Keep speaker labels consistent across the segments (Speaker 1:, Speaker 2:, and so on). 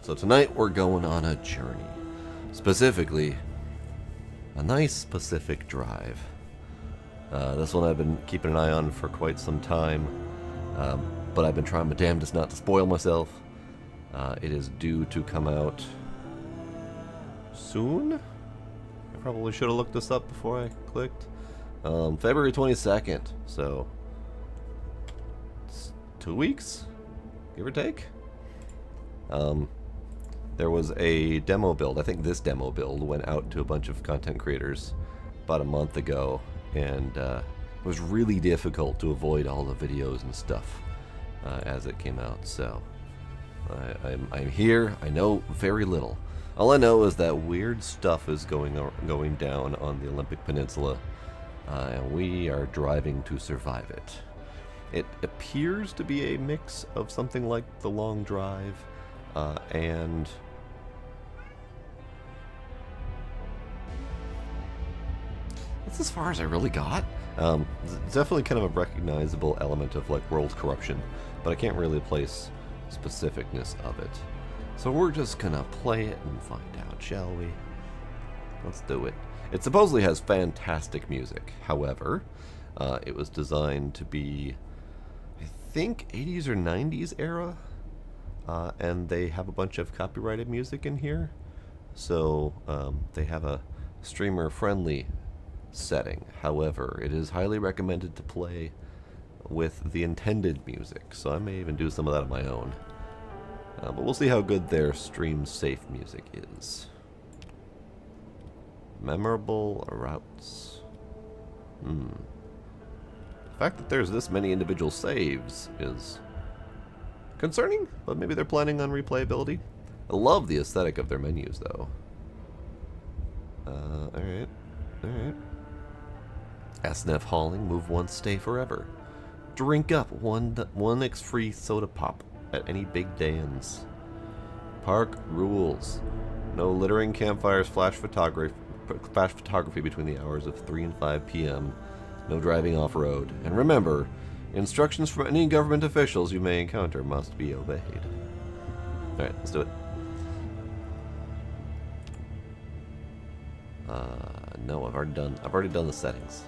Speaker 1: So tonight we're going on a journey. Specifically, a nice Pacific drive. This one I've been keeping an eye on for quite some time, but I've been trying my damnedest not to spoil myself. It is due to come out soon? I probably should have looked this up before I clicked. February 22nd, so it's 2 weeks, give or take. There was a demo build. I think this demo build went out to a bunch of content creators about a month ago, and it was really difficult to avoid all the videos and stuff as it came out. So I'm here. I know very little. All I know is that weird stuff is going down on the Olympic Peninsula, and we are driving to survive it. It appears to be a mix of something like The Long Drive and that's as far as I really got. It's definitely kind of a recognizable element of like world corruption, but I can't really place specificness of it. So we're just gonna play it and find out, shall we? Let's do it. It supposedly has fantastic music. However, it was designed to be, I think, 80s or 90s era, and they have a bunch of copyrighted music in here. So they have a streamer-friendly setting. However, it is highly recommended to play with the intended music, so I may even do some of that on my own. But we'll see how good their stream-safe music is. Memorable routes. The fact that there's this many individual saves is concerning, but maybe they're planning on replayability. I love the aesthetic of their menus, though. Alright. SNF hauling, move once, stay forever. Drink up one X free soda pop at any big Dan's. Park rules. No littering, campfires, flash photography between the hours of 3 and 5 p.m. No driving off-road. And remember, instructions from any government officials you may encounter must be obeyed. Alright, let's do it. No, I've already done the settings.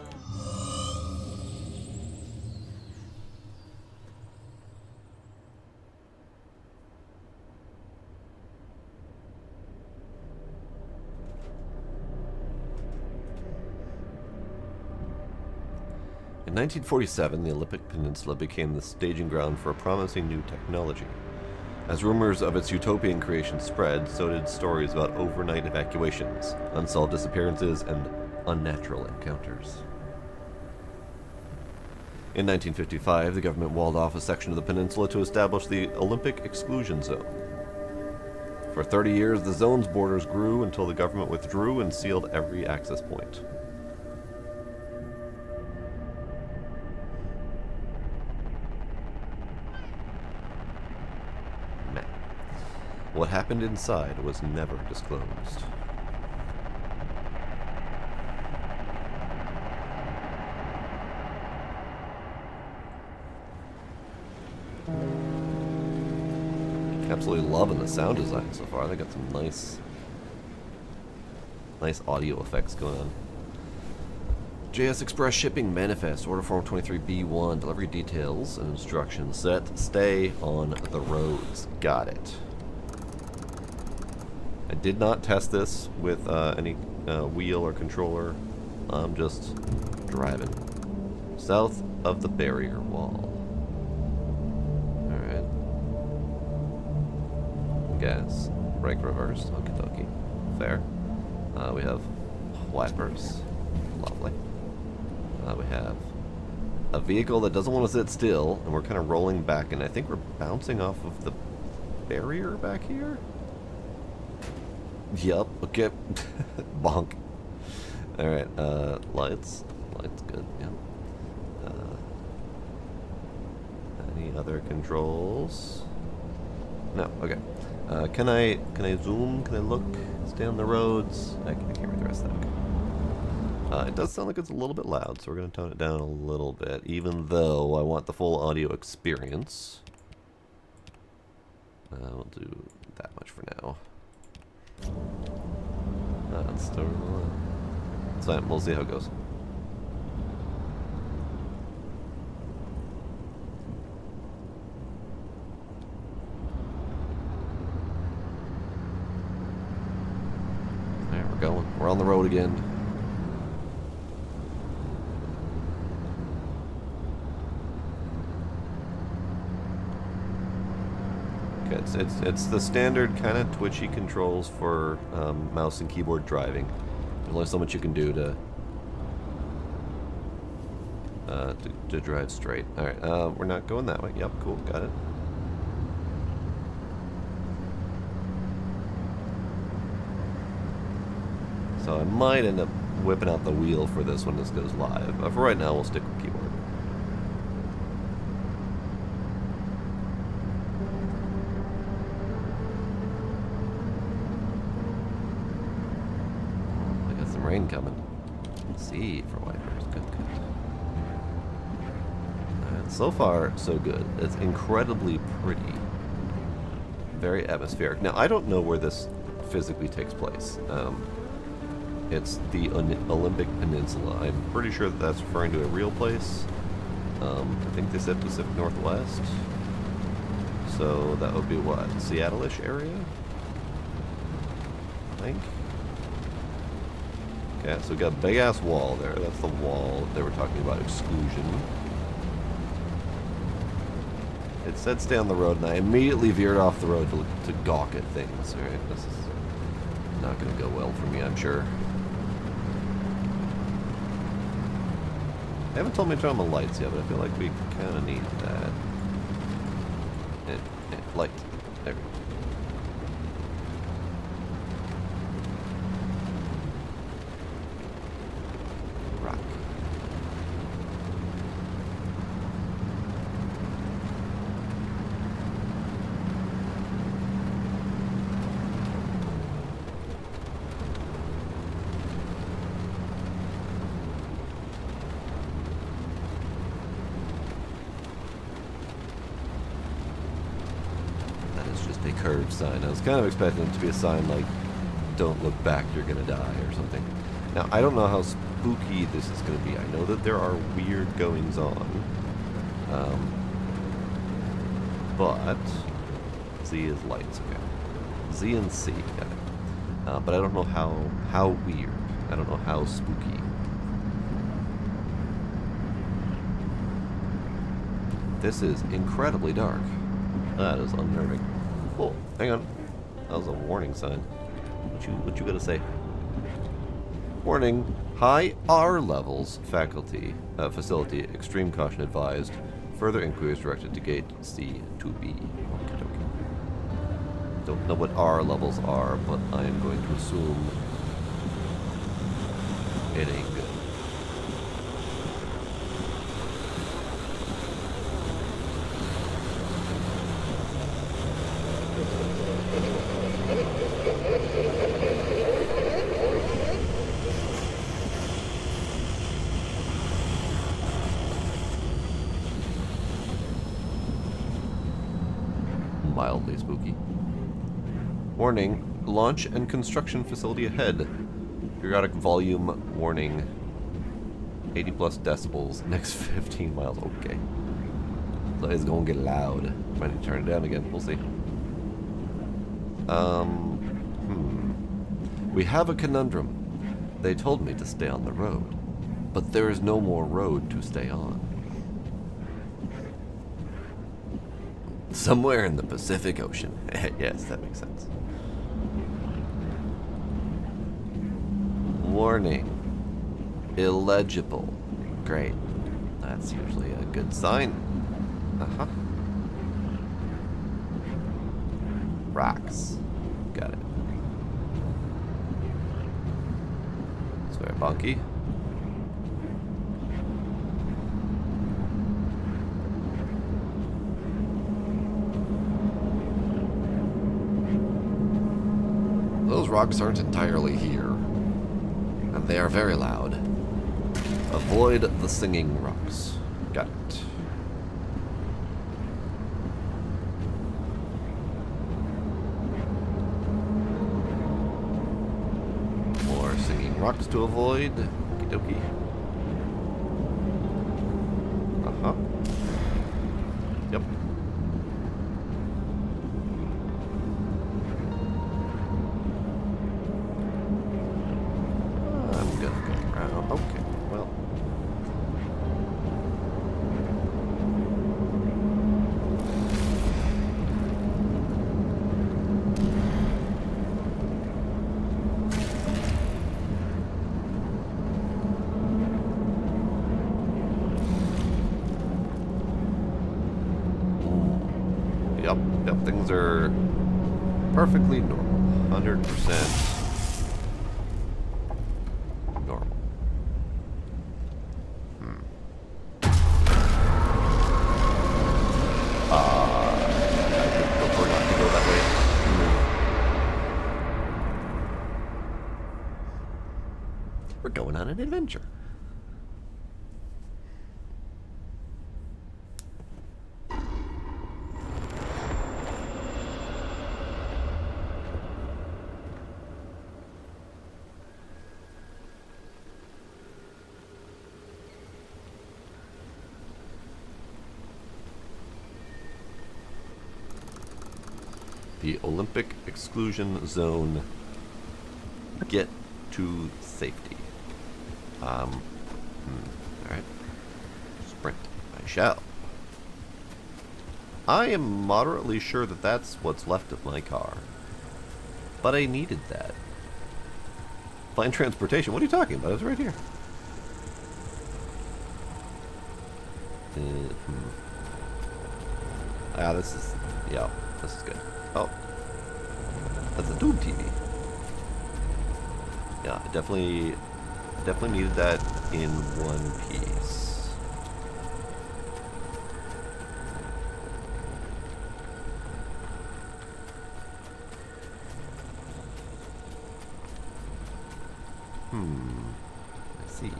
Speaker 1: In 1947, the Olympic Peninsula became the staging ground for a promising new technology. As rumors of its utopian creation spread, so did stories about overnight evacuations, unsolved disappearances, and unnatural encounters. In 1955, the government walled off a section of the peninsula to establish the Olympic Exclusion Zone. For 30 years, the zone's borders grew until the government withdrew and sealed every access point. What happened inside was never disclosed. Absolutely loving the sound design so far. They got some nice audio effects going on. JS Express shipping manifest, order form 23B1, delivery details and instructions set. Stay on the roads. Got it. I did not test this with any wheel or controller. I'm just driving. South of the barrier wall. Alright. Gas. Brake reverse. Okie dokie. Fair. We have wipers. Lovely. We have a vehicle that doesn't want to sit still, and we're kind of rolling back, and I think we're bouncing off of the barrier back here? Yup, okay. Bonk. Alright, lights. Lights good, yeah. Any other controls? No, okay. Can I zoom? Can I look? Stay on the roads? I can't read the rest of that. It does sound like it's a little bit loud, so we're going to tone it down a little bit, even though I want the full audio experience. We'll do that much much for now. That's still... It's fine. We'll see how it goes. There, we're going. We're on the road again. It's the standard kind of twitchy controls for mouse and keyboard driving. There's only so much you can do to drive straight. All right, we're not going that way. Yep, cool, got it. So I might end up whipping out the wheel for this when this goes live, but for right now we'll stick with keyboard. Rain coming. See for wipers. Good, good. Alright, so far, so good. It's incredibly pretty. Very atmospheric. Now, I don't know where this physically takes place. It's the Olympic Peninsula. I'm pretty sure that that's referring to a real place. I think they said Pacific Northwest. So that would be what? Seattle-ish area? I think. Yeah, so we got a big ass wall there. That's the wall they were talking about exclusion. It said stay on the road, and I immediately veered off the road to gawk at things. Alright, this is not going to go well for me, I'm sure. They haven't told me to turn on the lights yet, but I feel like we kind of need that. Light. There we go. Curved sign. I was kind of expecting it to be a sign like, don't look back, you're gonna die, or something. Now, I don't know how spooky this is gonna be. I know that there are weird goings on. But Z is lights, okay. Z and C, got it. But I don't know how weird. I don't know how spooky. This is incredibly dark. That is unnerving. Oh, hang on. That was a warning sign. What you gotta say? Warning. High R levels. Facility. Extreme caution advised. Further inquiries directed to gate C to B. Okay. Don't know what R levels are, but I am going to assume it ain't good. Mildly spooky. Warning, launch and construction facility ahead. Periodic volume warning. 80 plus decibels, next 15 miles. Okay. So it's gonna get loud. Might need to turn it down again. We'll see. We have a conundrum. They told me to stay on the road, but there is no more road to stay on. Somewhere in the Pacific Ocean. Yes, that makes sense. Warning. Illegible. Great. That's usually a good sign. Uh-huh. Rocks. Got it. It's very bonky. Those rocks aren't entirely here, and they are very loud. Avoid the singing rocks. Got it. rocks to avoid. Okie dokie. Uh-huh. Yep. I'm gonna go around. Okay, well. Yep, things are perfectly normal. 100% normal. I would prefer not to go that way. We're going on an adventure. The Olympic exclusion zone. Get to safety. Alright. Sprint. I shall. I am moderately sure that that's what's left of my car. But I needed that. Find transportation? What are you talking about? It's right here. Ah, this is... yeah, this is good. Oh. That's a tube TV. Yeah, I definitely needed that in one piece. I see.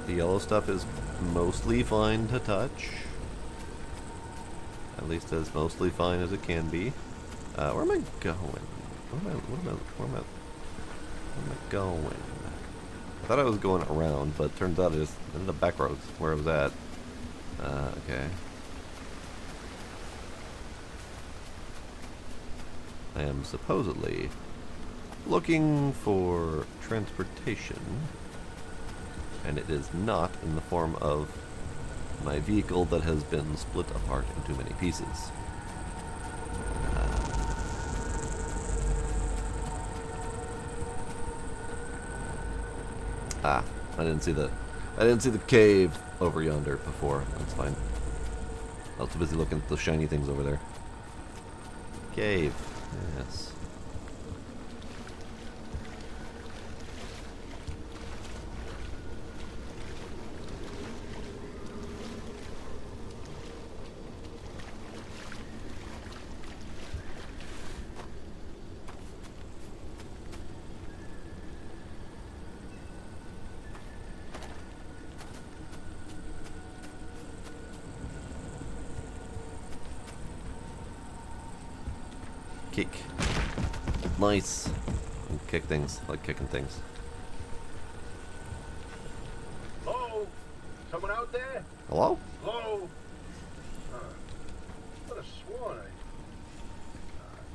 Speaker 1: The yellow stuff is mostly fine to touch. At least as mostly fine as it can be. Where am I going? Where am I going? I thought I was going around, but it turns out I just ended up back roads where I was at. Okay. I am supposedly looking for transportation, and it is not in the form of my vehicle that has been split apart into many pieces. I didn't see the cave over yonder before. That's fine. I was too busy looking at the shiny things over there. Cave. Yes. Kick. Nice. Kick things. I like kicking things.
Speaker 2: Hello? Someone out there?
Speaker 1: Hello?
Speaker 2: Hello? Could have sworn I...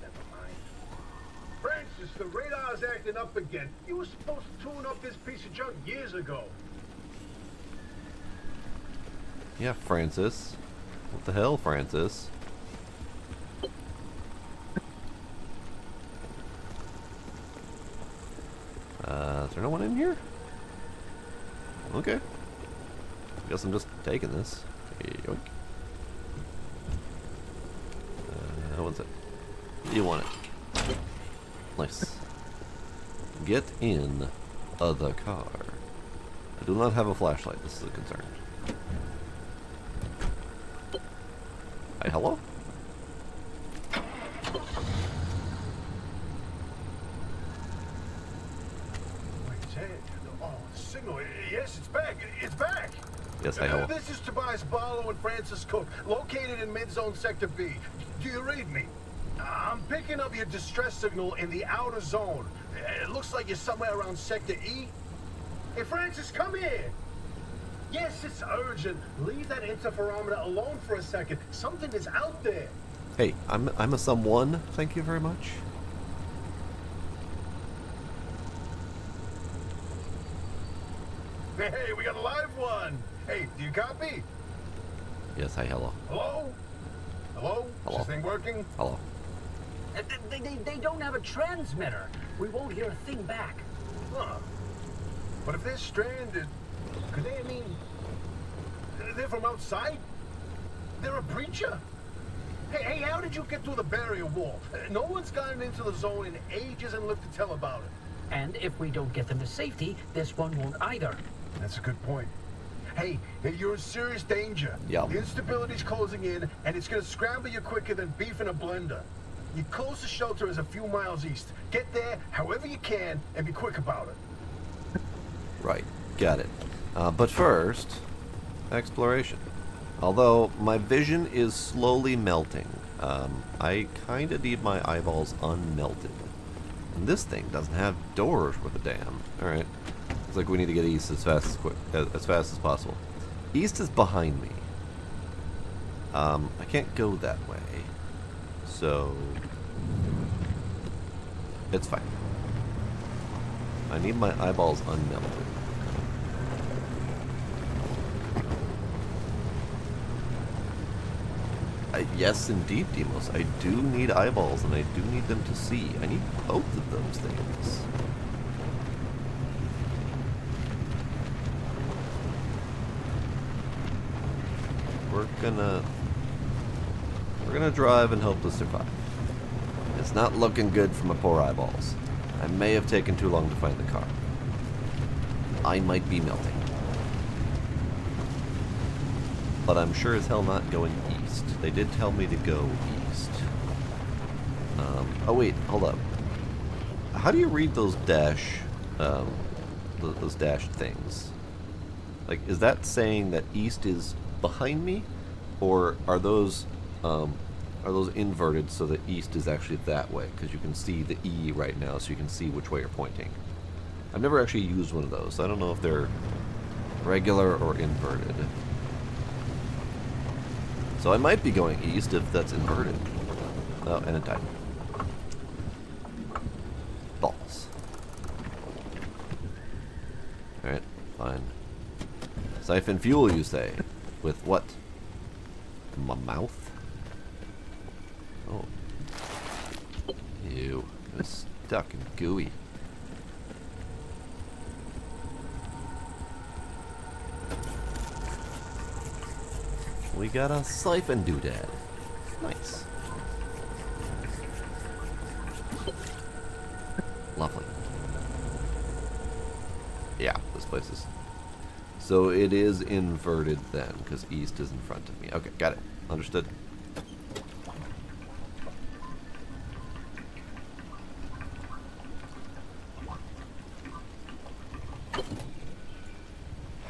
Speaker 2: never mind. Francis, the radar's acting up again. You were supposed to tune up this piece of junk years ago.
Speaker 1: Yeah, Francis. What the hell, Francis? Is there no one in here? Okay. Guess I'm just taking this. Yoink. What's it? You want it. Nice. Get in the car. I do not have a flashlight. This is a concern. Hi, hello?
Speaker 2: Wait, oh, the signal. Yes, it's back. It's back.
Speaker 1: Yes, hi, hello.
Speaker 2: This is Tobias Barlow and Francis Cook, located in mid-zone Sector B. Do you read me? I'm picking up your distress signal in the outer zone. It looks like you're somewhere around Sector E. Hey, Francis, come here. Yes, it's urgent. Leave that interferometer alone for a second. Something is out there.
Speaker 1: Hey, I'm a someone. Thank you very much.
Speaker 2: Hey, we got a live one. Hey, do you copy?
Speaker 1: Yes, hi, hello.
Speaker 2: Hello? Hello?
Speaker 1: Hello.
Speaker 2: Is this thing working?
Speaker 1: Hello.
Speaker 3: They don't have a transmitter. We won't hear a thing back.
Speaker 2: Huh. But if they're stranded, could they, they're from outside? They're a breacher? Hey, how did you get through the barrier wall? No one's gotten into the zone in ages and lived to tell about it.
Speaker 3: And if we don't get them to safety, this one won't either.
Speaker 2: That's a good point. Hey, you're in serious danger.
Speaker 1: Yeah.
Speaker 2: The instability's closing in, and it's gonna scramble you quicker than beef in a blender. Your closest shelter is a few miles east. Get there however you can, and be quick about it.
Speaker 1: Right, got it. But first, exploration. Although my vision is slowly melting, I kind of need my eyeballs unmelted. And this thing doesn't have doors worth a damn. All right, looks like we need to get east as fast as possible. East is behind me. I can't go that way, so it's fine. I need my eyeballs unmelted. Yes, indeed, Demos. I do need eyeballs, and I do need them to see. I need both of those things. We're gonna drive and hope to survive. It's not looking good for my poor eyeballs. I may have taken too long to find the car. I might be melting. But I'm sure as hell not going east. They did tell me to go east. Oh wait, hold up. How do you read those dash, those dash things? Like, is that saying that east is behind me, or are those inverted so that east is actually that way? Because you can see the E right now, so you can see which way you're pointing. I've never actually used one of those, so I don't know if they're regular or inverted. So I might be going east if that's inverted. Oh, and it died. Balls. Alright, fine. Siphon fuel, you say? With what? My mouth? Oh. Ew. It's stuck and gooey. We got a siphon doodad. Nice. Lovely. Yeah, this place is... So it is inverted then, because east is in front of me. Okay, got it. Understood.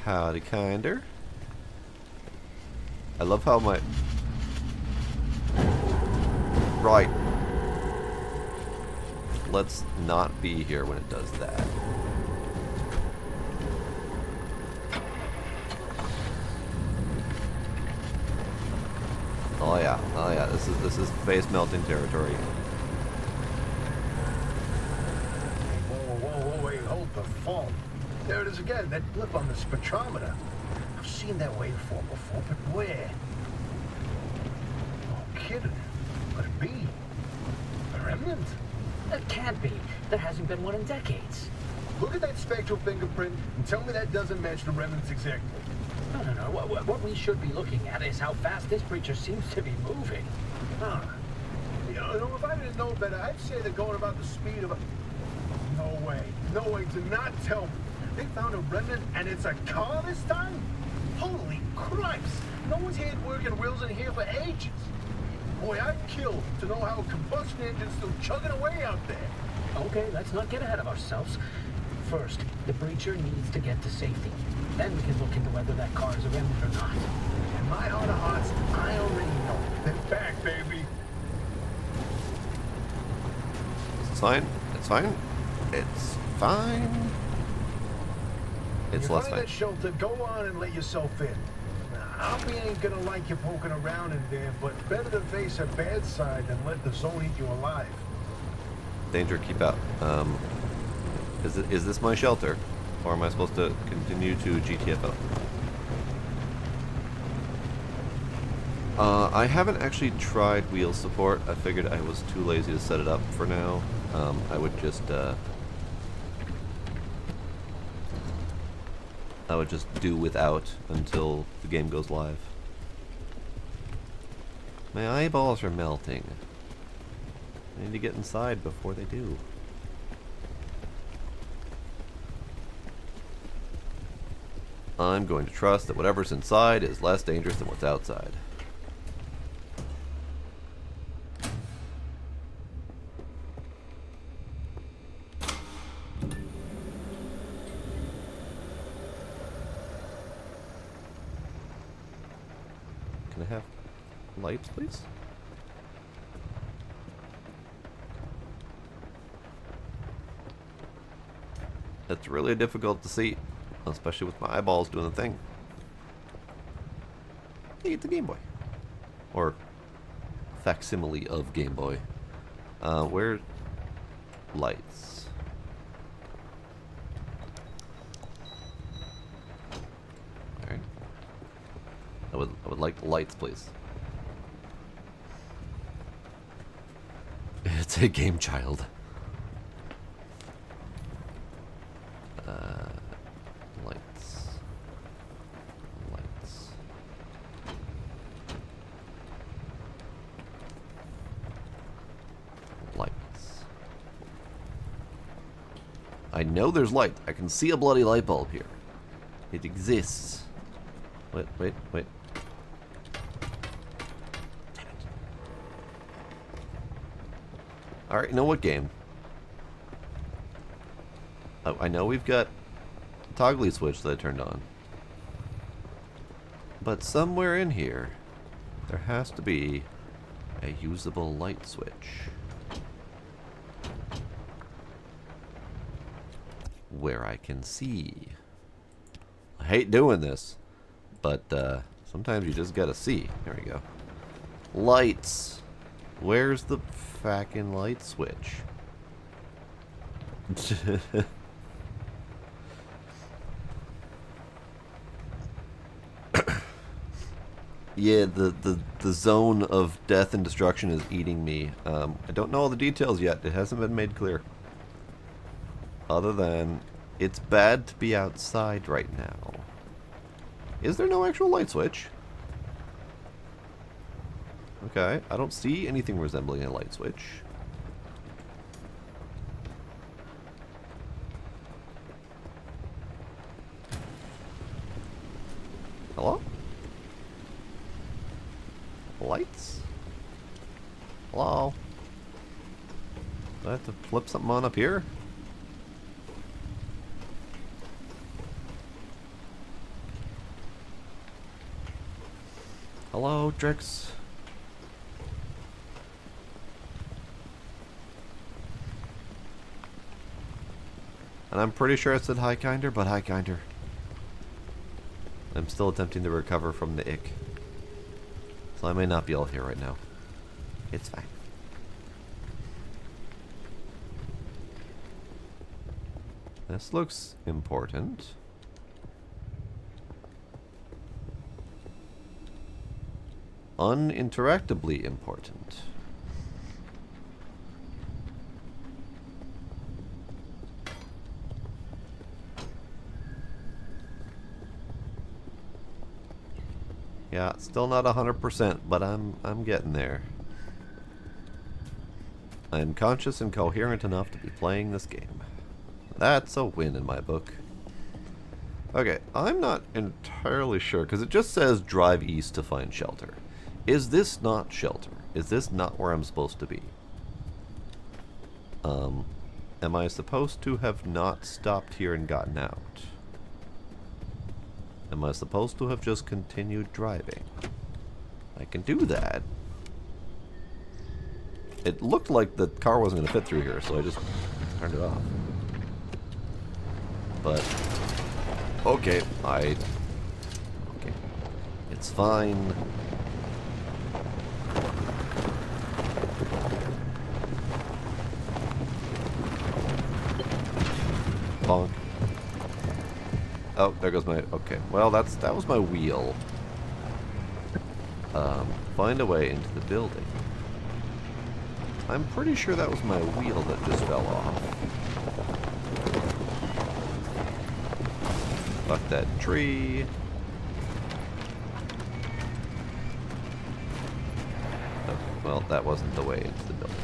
Speaker 1: Howdy, kinder. I love how my... Right. Let's not be here when it does that. Oh yeah, oh yeah. This is face melting territory.
Speaker 2: Whoa, wait, hold the phone. There it is again, that blip on the spectrometer. I've seen that waveform before, but where? Oh, kidding. Could it be? A remnant?
Speaker 3: It can't be. There hasn't been one in decades.
Speaker 2: Look at that spectral fingerprint and tell me that doesn't match the remnants exactly.
Speaker 3: No. What we should be looking at is how fast this creature seems to be moving.
Speaker 2: Huh. You know, if I didn't know better, I'd say they're going about the speed of a... No way. No way. Do not tell me. They found a remnant and it's a car this time? Holy cripes! No one's had working wheels in here for ages. Boy, I'd kill to know how a combustion engine's still chugging away out there.
Speaker 3: Okay, let's not get ahead of ourselves. First, the breacher needs to get to safety. Then we can look into whether that car is a remnant or not.
Speaker 2: In my heart of hearts, I already know. They're back, baby.
Speaker 1: It's fine. It's fine. It's fine. It's
Speaker 2: you
Speaker 1: less
Speaker 2: find
Speaker 1: fine.
Speaker 2: that shelter, go on and let yourself in. Now, Albie ain't gonna like you poking around in there, but better to face a bad side than let the zone eat you alive.
Speaker 1: Danger, keep out. Is this my shelter? Or am I supposed to continue to GTFO? I haven't actually tried wheel support. I figured I was too lazy to set it up for now. I would just do without until the game goes live. My eyeballs are melting. I need to get inside before they do. I'm going to trust that whatever's inside is less dangerous than what's outside. Can I have lights, please? It's really difficult to see, especially with my eyeballs doing the thing. Hey, it's a Game Boy. Or facsimile of Game Boy. Where lights? Alright. I would like lights, please. It's a game child. Lights. Lights. Lights. I know there's light. I can see a bloody light bulb here. It exists. Wait. Damn it. Alright, you know what, game? Oh, I know we've got a toggly switch that I turned on. But somewhere in here, there has to be a usable light switch. Where I can see. I hate doing this, but sometimes you just gotta see. There we go. Lights. Where's the fucking light switch? Yeah, the zone of death and destruction is eating me. I don't know all the details yet. It hasn't been made clear. Other than, it's bad to be outside right now. Is there no actual light switch? Okay, I don't see anything resembling a light switch. Hello? Lights? Hello? Do I have to flip something on up here? Hello, Drix? And I'm pretty sure I said hi, Kinder, but hi, Kinder. I'm still attempting to recover from the ick. So I may not be all here right now. It's fine. This looks important. Uninteractably important. Yeah, still not 100%, but I'm getting there. I'm conscious and coherent enough to be playing this game. That's a win in my book. Okay, I'm not entirely sure, because it just says drive east to find shelter. Is this not shelter? Is this not where I'm supposed to be? Am I supposed to have not stopped here and gotten out? Am I supposed to have just continued driving? I can do that. It looked like the car wasn't going to fit through here, so I just turned it off. But, okay, okay. It's fine. Bonk. Oh, there goes my... Okay, well, that was my wheel. Find a way into the building. I'm pretty sure that was my wheel that just fell off. Fuck that tree. Okay, well, that wasn't the way into the building.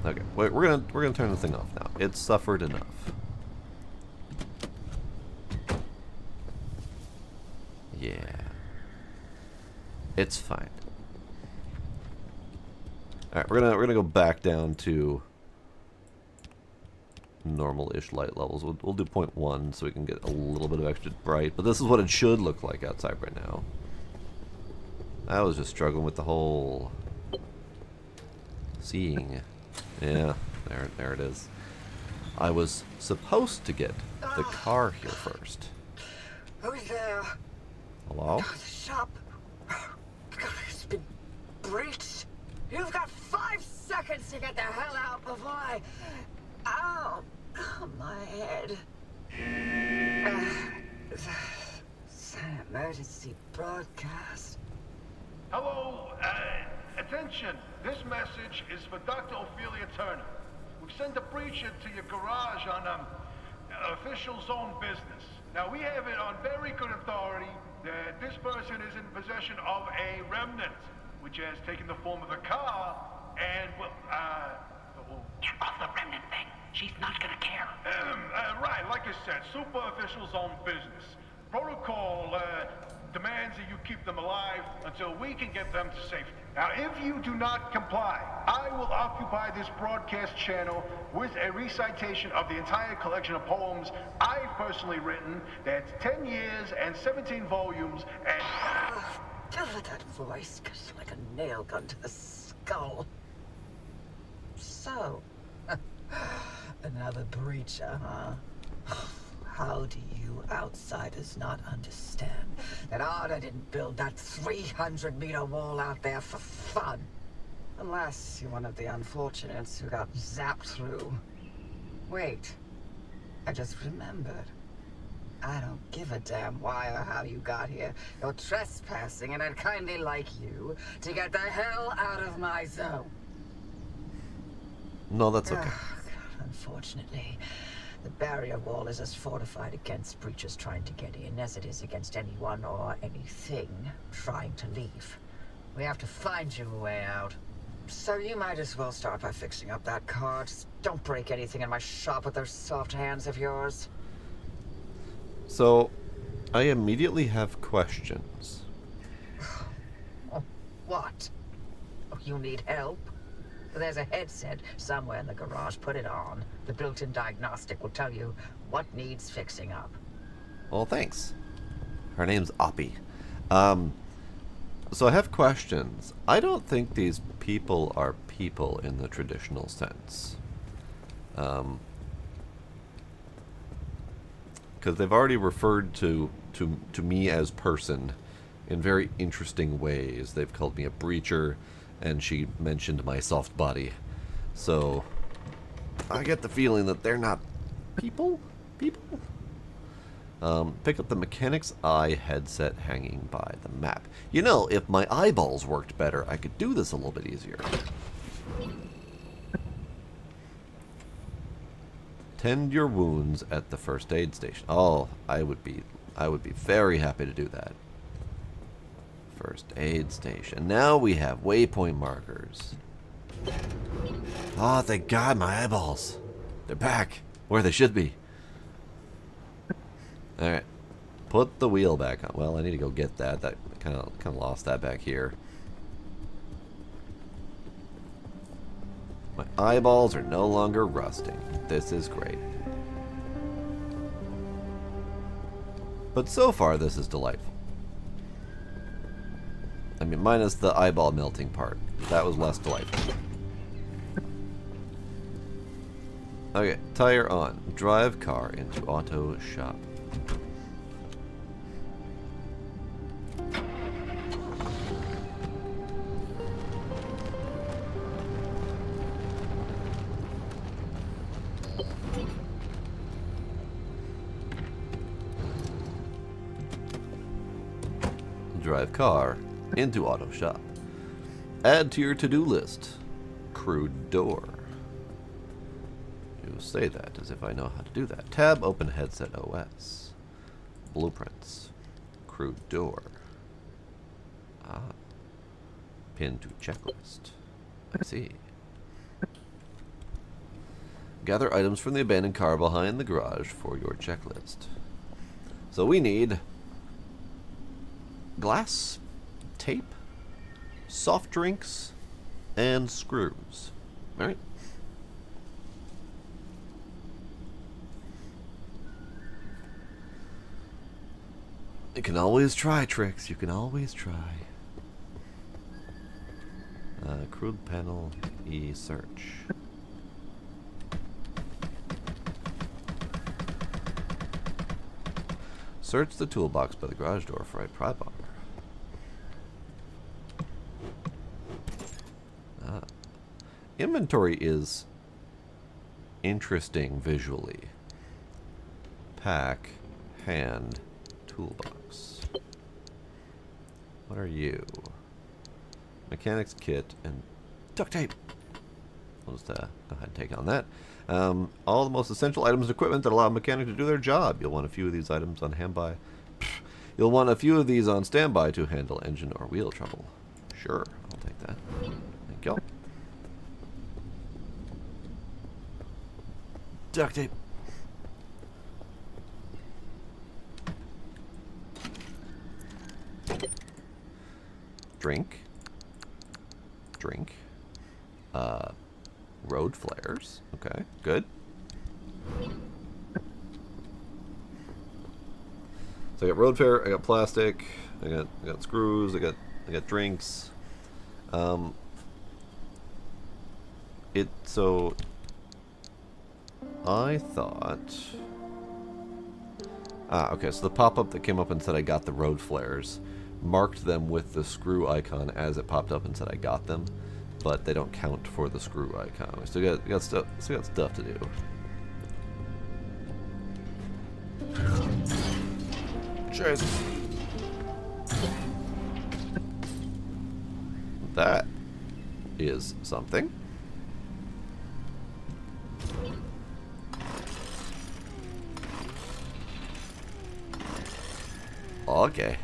Speaker 1: Okay, wait, we're gonna turn the thing off now. It's suffered enough. Yeah. It's fine. Alright, we're gonna go back down to normal-ish light levels. We'll do 0.1 so we can get a little bit of extra bright, but this is what it should look like outside right now. I was just struggling with the whole seeing. Yeah, there it is. I was supposed to get the car here first.
Speaker 4: Who's there?
Speaker 1: Hello?
Speaker 4: The shop. God, it's been breached. You've got 5 seconds to get the hell out before I... Ow! Oh, my head. It's an emergency broadcast.
Speaker 2: Hello, attention. This message is for Dr. Ophelia Turner. We've sent a breacher to your garage on official zone business. Now, we have it on very good authority that this person is in possession of a remnant, which has taken the form of a car, and, well,
Speaker 5: Get off the remnant thing. She's not gonna care.
Speaker 2: right, like I said, super official zone business. Protocol, demands that you keep them alive until we can get them to safety. Now, if you do not comply, I will occupy this broadcast channel with a recitation of the entire collection of poems I've personally written. That's 10 years and 17 volumes, and...
Speaker 4: That voice cuts like a nail gun to the skull. So, another breacher, huh? How do you outsiders not understand that Arda didn't build that 300-meter wall out there for fun? Unless you're one of the unfortunates who got zapped through. Wait, I just remembered. I don't give a damn why or how you got here. You're trespassing, and I'd kindly like you to get the hell out of my zone.
Speaker 1: No, that's okay.
Speaker 4: God, unfortunately, the barrier wall is as fortified against breachers trying to get in as it is against anyone or anything trying to leave. We have to find you a way out. So you might as well start by fixing up that car. Just don't break anything in my shop with those soft hands of yours.
Speaker 1: So, I immediately have questions.
Speaker 4: Oh, what? Oh, you need help? There's a headset somewhere in the garage. Put it on. The built-in diagnostic will tell you what needs fixing up.
Speaker 1: Well, thanks. Her name's Oppie. So I have questions. I don't think these people are people in the traditional sense. Because they've already referred to me as person in very interesting ways. They've called me a breacher, and she mentioned my soft body. So I get the feeling that they're not people? Pick up the Mechanic's Eye headset hanging by the map. You know, if my eyeballs worked better, I could do this a little bit easier. Tend your wounds at the first aid station. Oh, I would be very happy to do that. First aid station. Now we have waypoint markers. Oh, thank God, my eyeballs. They're back where they should be. Alright. Put the wheel back on. Well, I need to go get that. That kind of lost that back here. My eyeballs are no longer rusting. This is great. But so far, this is delightful. I mean, minus the eyeball melting part. That was less delightful. Okay, tire on. Drive car into auto shop. Drive car into auto shop. Add to your to-do list. Crude door. You say that as if I know how to do that. Tab open headset OS. Blueprints. Crude door. Ah. Pin to checklist. I see. Gather items from the abandoned car behind the garage for your checklist. So we need glass, tape, soft drinks, and screws. Alright? You can always try tricks. You can always try. Crude panel, E-search. Search the toolbox by the garage door for a pry bar. Inventory is interesting visually. Pack, hand, toolbox. What are you? Mechanics kit and duct tape. I'll just go ahead and take on that. All the most essential items and equipment that allow a mechanic to do their job. You'll want a few of these items on standby. You'll want a few of these on standby to handle engine or wheel trouble. Sure, I'll take that. Thank you. Duct tape. Drink. Drink. Road flares. Okay, good. So I got road flare, I got plastic, I got screws, I got drinks. So I thought okay, so the pop-up that came up and said I got the road flares marked them with the screw icon as it popped up and said I got them, but they don't count for the screw icon. We still got stuff to do. Jesus. That is something. Okay.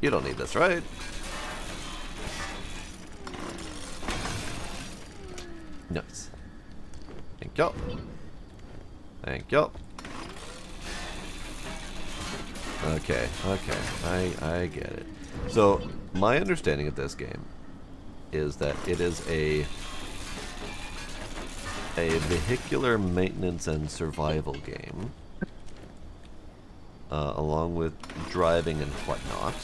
Speaker 1: You don't need this, right? Nice. Thank you. Thank you. Okay, I get it. So, my understanding of this game is that it is a vehicular maintenance and survival game, along with driving and whatnot,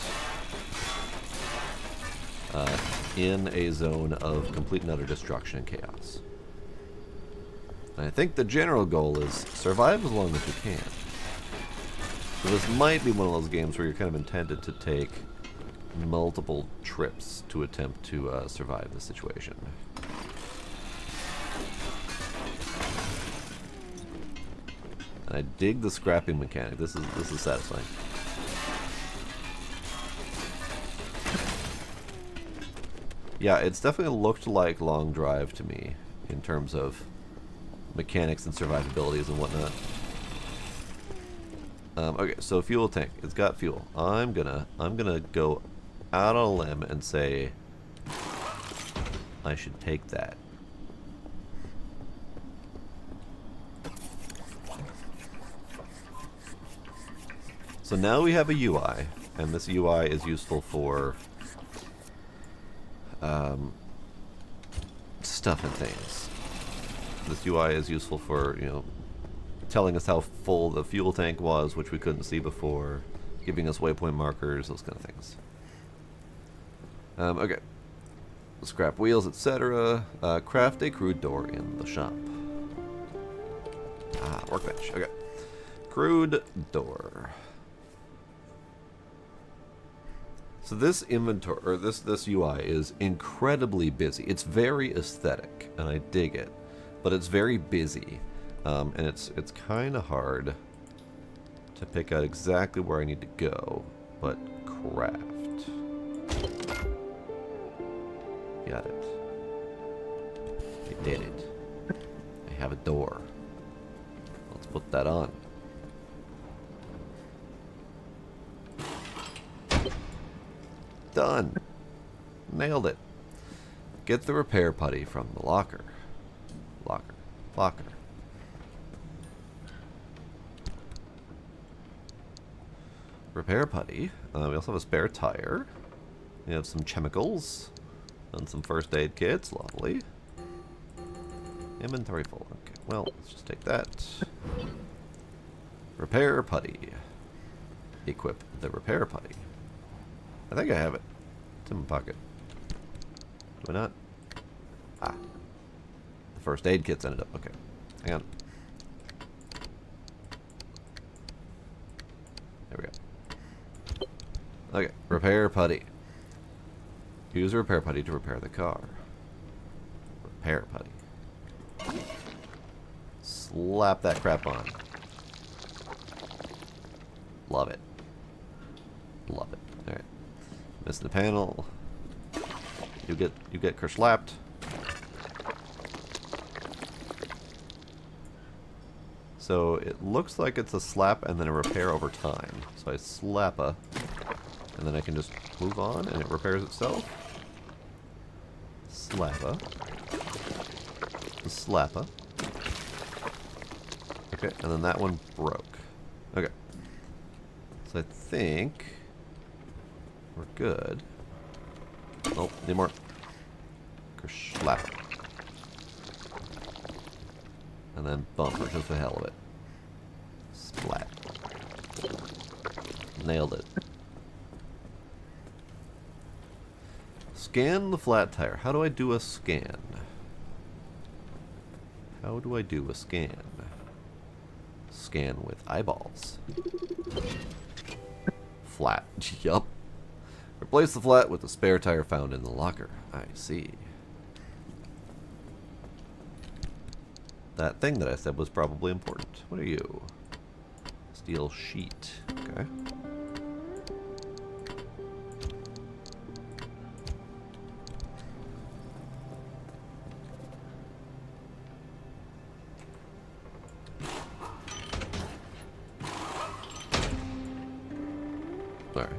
Speaker 1: in a zone of complete and utter destruction and chaos. And I think the general goal is survive as long as you can. So this might be one of those games where you're kind of intended to take multiple trips to attempt to survive the situation. And I dig the scrapping mechanic. This is satisfying. Yeah, it's definitely looked like Long Drive to me in terms of mechanics and survivabilities and whatnot. Okay, so fuel tank. It's got fuel. I'm gonna go out on a limb and say I should take that. So now we have a UI, and this UI is useful for stuff and things. This UI is useful for, you know, telling us how full the fuel tank was, which we couldn't see before, giving us waypoint markers, those kind of things. Okay. Scrap wheels, etc. Craft a crude door in the shop. Ah, workbench. Okay. Crude door. So this inventory, or this UI is incredibly busy. It's very aesthetic, and I dig it, but it's very busy, and it's kind of hard to pick out exactly where I need to go. But craft. Got it. I did it. I have a door. Let's put that on. Done. Nailed it. Get the repair putty from the locker. Locker. Repair putty. We also have a spare tire. We have some chemicals. And some first aid kits. Lovely. Inventory full. Okay, well, let's just take that. Repair putty. Equip the repair putty. I think I have it. It's in my pocket. Do I not? Ah. The first aid kit's ended up. Okay. Hang on. There we go. Okay. Repair putty. Use a repair putty to repair the car. Repair putty. Slap that crap on. Love it. Love it. Alright. Missing the panel. You get kerslapped. So it looks like it's a slap and then a repair over time. So I slap a, and then I can just move on and it repairs itself. Slappa. Slappa. Okay, and then that one broke. Okay. So I think we're good. Oh, need more. Slappa. And then bumper, just the hell of it. Splat. Nailed it. Scan the flat tire. How do I do a scan? How do I do a scan? Scan with eyeballs. Flat. Yup. Replace the flat with the spare tire found in the locker. I see. That thing that I said was probably important. What are you? Steel sheet. Okay. Alright.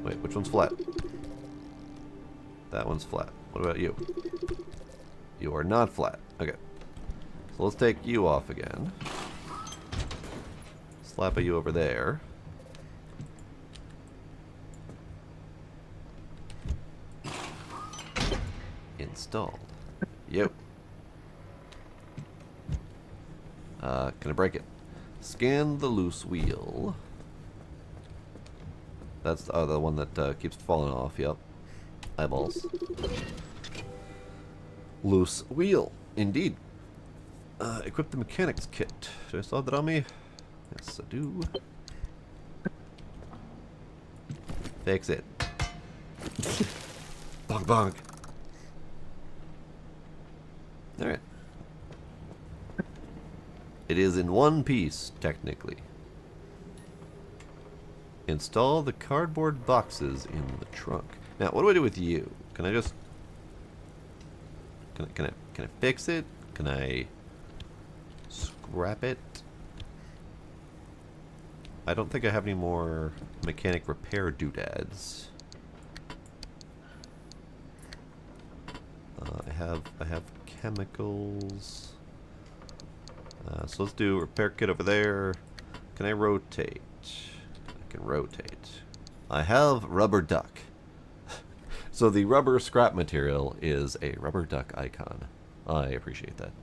Speaker 1: Wait, which one's flat? That one's flat. What about you? You are not flat. Okay. So let's take you off again. Slap a you over there. Installed. Yep. Can I break it? Scan the loose wheel. That's the one that keeps falling off. Yep. Eyeballs. Loose wheel. Indeed. Equip the mechanics kit. Do I still have that on me? Yes, I do. Fix it. Bonk bonk. Alright. It is in one piece, technically. Install the cardboard boxes in the trunk. Now, what do I do with you? Can I just... Can I fix it? Can I scrap it? I don't think I have any more mechanic repair doodads. I have chemicals. So let's do repair kit over there. Can I rotate? I can rotate. I have rubber duck. So the rubber scrap material is a rubber duck icon. I appreciate that.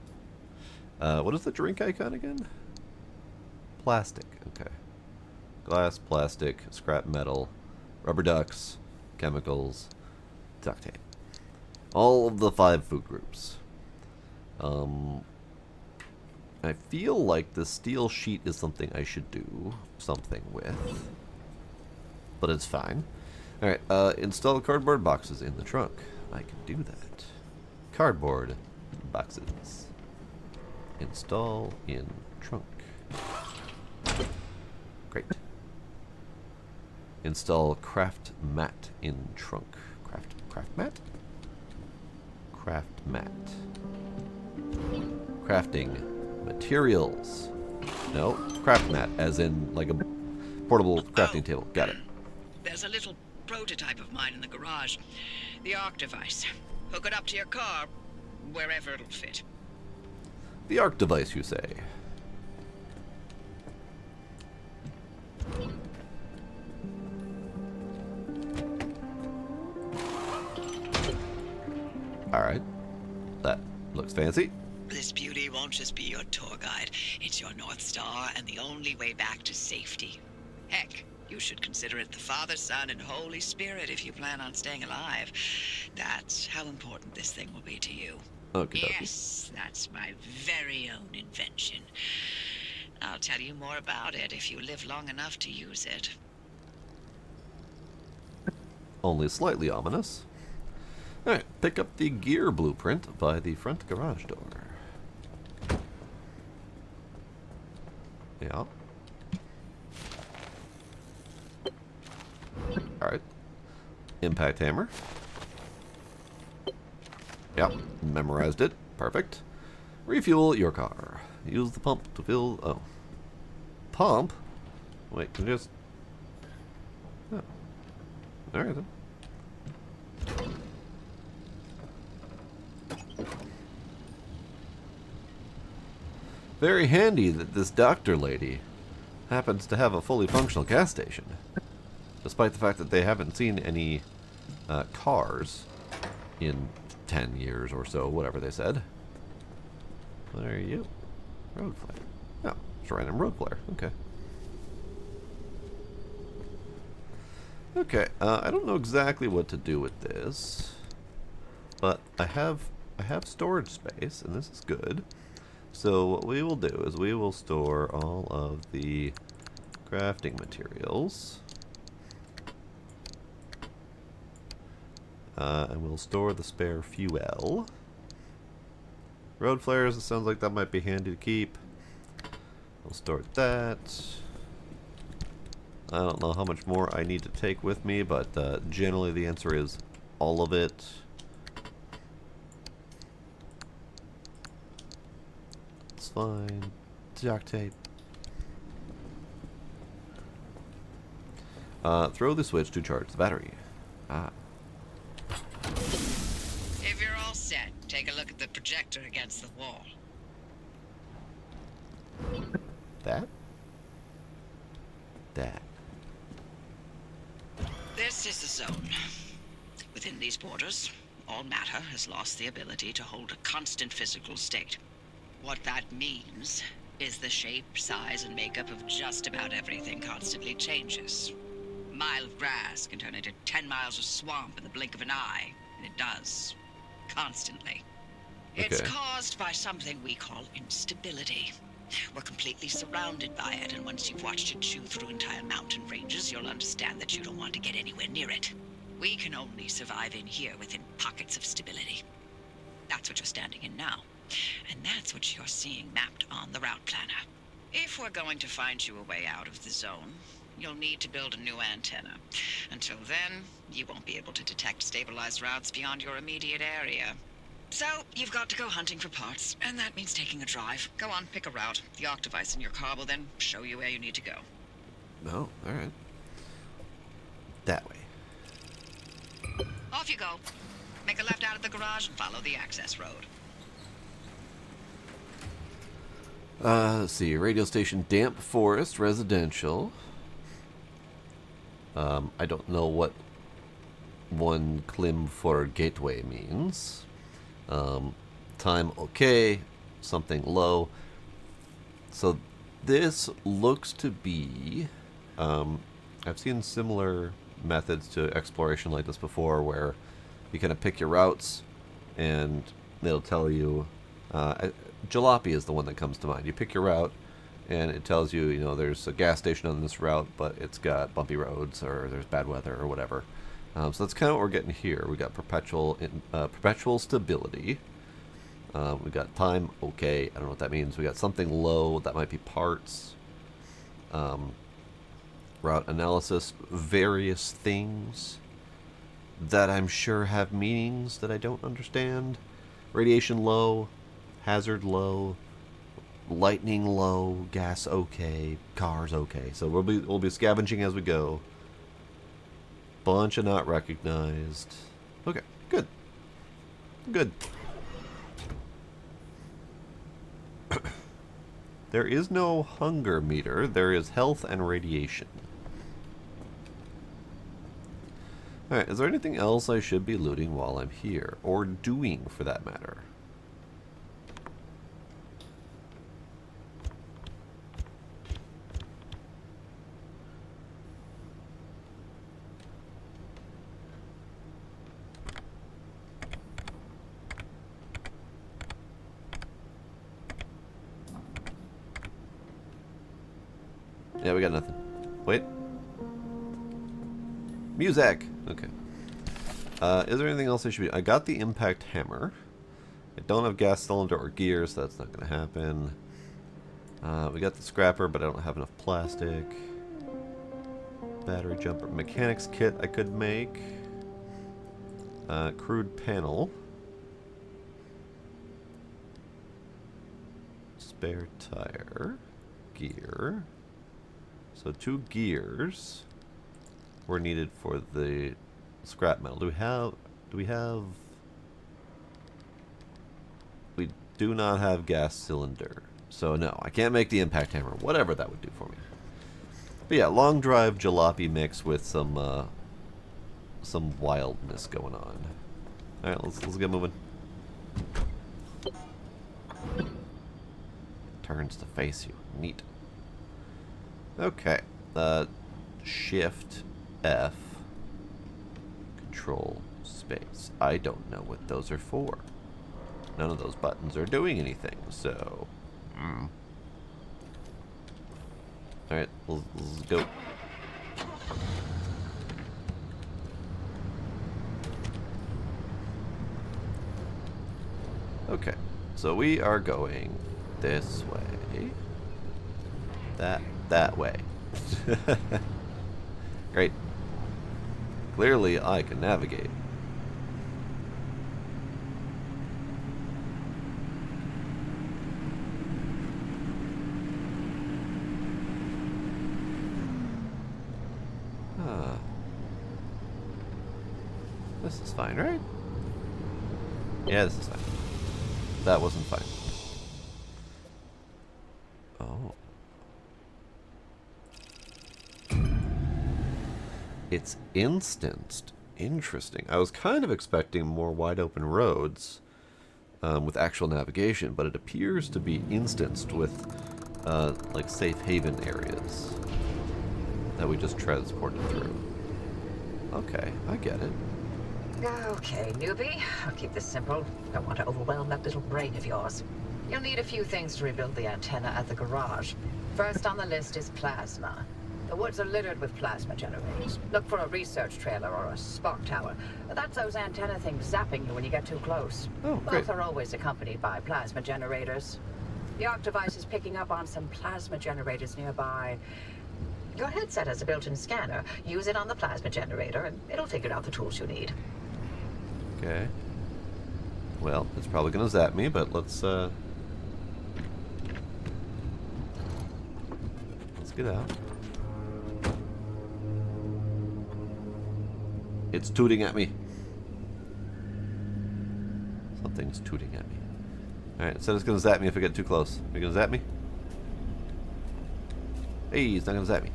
Speaker 1: What is the drink icon again? Plastic. Okay. Glass, plastic, scrap metal, rubber ducks, chemicals, duct tape. All of the 5 food groups. I feel like the steel sheet is something I should do something with. But it's fine. Alright, install cardboard boxes in the trunk. I can do that. Cardboard boxes. Install in trunk. Great. Install craft mat in trunk. Craft mat? Craft mat. Crafting materials. No, craft mat, as in like a portable crafting table. Got it.
Speaker 5: There's a little prototype of mine in the garage. The Arc device. Hook it up to your car, wherever it'll fit.
Speaker 1: The Arc device, you say? Alright. That looks fancy.
Speaker 5: This beauty won't just be your tour guide. It's your North Star and the only way back to safety. Heck, you should consider it the Father, Son, and Holy Spirit if you plan on staying alive. That's how important this thing will be to you.
Speaker 1: Okie dokie.
Speaker 5: Yes, that's my very own invention. I'll tell you more about it if you live long enough to use it.
Speaker 1: Only slightly ominous. Alright, pick up the gear blueprint by the front garage door. Yeah. Alright. Impact hammer. Yep, memorized it. Perfect. Refuel your car. Use the pump to fill... Oh. Pump? Wait, can you just... Oh. Alright then. Very handy that this doctor lady happens to have a fully functional gas station. Despite the fact that they haven't seen any cars in 10 years or so, whatever they said. What are you? Road flare. Oh, it's a random road flare. Okay. Okay, I don't know exactly what to do with this, but I have storage space, and this is good. So what we will do is we will store all of the crafting materials. And we'll store the spare fuel. Road flares, it sounds like that might be handy to keep. We'll store that. I don't know how much more I need to take with me, but generally the answer is all of it. It's fine. Duct tape. Throw the switch to charge the battery. Ah.
Speaker 5: If you're all set, take a look at the projector against the wall.
Speaker 1: That? That.
Speaker 5: This is the zone. Within these borders, all matter has lost the ability to hold a constant physical state. What that means is the shape, size, and makeup of just about everything constantly changes. A mile of grass can turn into 10 miles of swamp in the blink of an eye, and it does. Constantly. It's
Speaker 1: Okay.
Speaker 5: caused by something we call instability. We're completely surrounded by it, and once you've watched it chew through entire mountain ranges, you'll understand that you don't want to get anywhere near it. We can only survive in here within pockets of stability. That's what you're standing in now. And that's what you're seeing mapped on the route planner. If we're going to find you a way out of the zone, you'll need to build a new antenna. Until then, you won't be able to detect stabilized routes beyond your immediate area. So, you've got to go hunting for parts, and that means taking a drive. Go on, pick a route. The Arc device in your car will then show you where you need to go.
Speaker 1: No, alright. That way.
Speaker 5: Off you go. Make a left out of the garage and follow the access road.
Speaker 1: Let's see. Radio station Damp Forest Residential. I don't know what one Klim for gateway means. Time okay, something low. So this looks to be, I've seen similar methods to exploration like this before, where you kind of pick your routes and they'll tell you, Jalopy is the one that comes to mind. You pick your route and it tells you, you know, there's a gas station on this route, but it's got bumpy roads or there's bad weather or whatever. So that's kind of what we're getting here. We got perpetual stability. We got time okay. I don't know what that means. We got something low. That might be parts. Route analysis. Various things that I'm sure have meanings that I don't understand. Radiation low. Hazard low. Lightning low. Gas okay. Cars okay. So we'll be scavenging as we go. Bunch of not recognized. Okay, good. Good. There is no hunger meter. There is health and radiation. Alright, is there anything else I should be looting while I'm here? Or doing, for that matter? Yeah, we got nothing. Wait. Music! Okay. Is there anything else I should be... I got the impact hammer. I don't have gas cylinder or gears, so that's not going to happen. We got the scrapper, but I don't have enough plastic. Battery jumper. Mechanics kit I could make. Crude panel. Spare tire. Gear. So 2 gears were needed for the scrap metal. We do not have gas cylinder. So no, I can't make the impact hammer, whatever that would do for me. But yeah, long drive jalopy mix with some wildness going on. Alright, let's get moving. Turns to face you. Neat. Okay, Shift F, Control Space. I don't know what those are for. None of those buttons are doing anything, so... Alright, let's go. Okay, so we are going this way. That way. Great. Clearly I can navigate. This is fine, right? Yeah, this is fine. That wasn't fine. Oh. It's instanced. Interesting. I was kind of expecting more wide open roads with actual navigation, but it appears to be instanced with like safe haven areas that we just transported through. Okay, I get it.
Speaker 4: Okay, newbie. I'll keep this simple. Don't want to overwhelm that little brain of yours. You'll need a few things to rebuild the antenna at the garage. First on the list is plasma. The woods are littered with plasma generators. Look for a research trailer or a spark tower. That's those antenna things zapping you when you get too close.
Speaker 1: Oh, great.
Speaker 4: Both are always accompanied by plasma generators. The ARC device is picking up on some plasma generators nearby. Your headset has a built-in scanner. Use it on the plasma generator, and it'll figure out the tools you need.
Speaker 1: Okay. Well, it's probably gonna zap me, but let's get out. It's tooting at me. Something's tooting at me. Alright, it said it's gonna zap me if I get too close. Are you gonna zap me? Hey, it's not gonna zap me.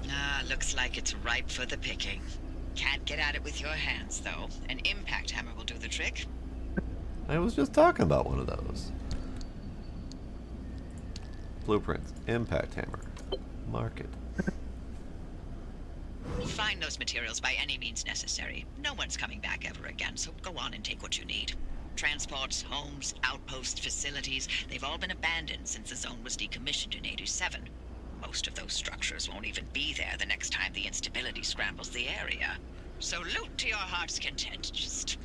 Speaker 5: Ah, looks like it's ripe for the picking. Can't get at it with your hands, though. An impact hammer will do the trick.
Speaker 1: I was just talking about one of those. Blueprints. Impact hammer. Mark it.
Speaker 5: Find those materials by any means necessary. No one's coming back ever again, so go on and take what you need. Transports, homes, outposts, facilities, they've all been abandoned since the zone was decommissioned in 87. Most of those structures won't even be there the next time the instability scrambles the area. So loot to your heart's content. Just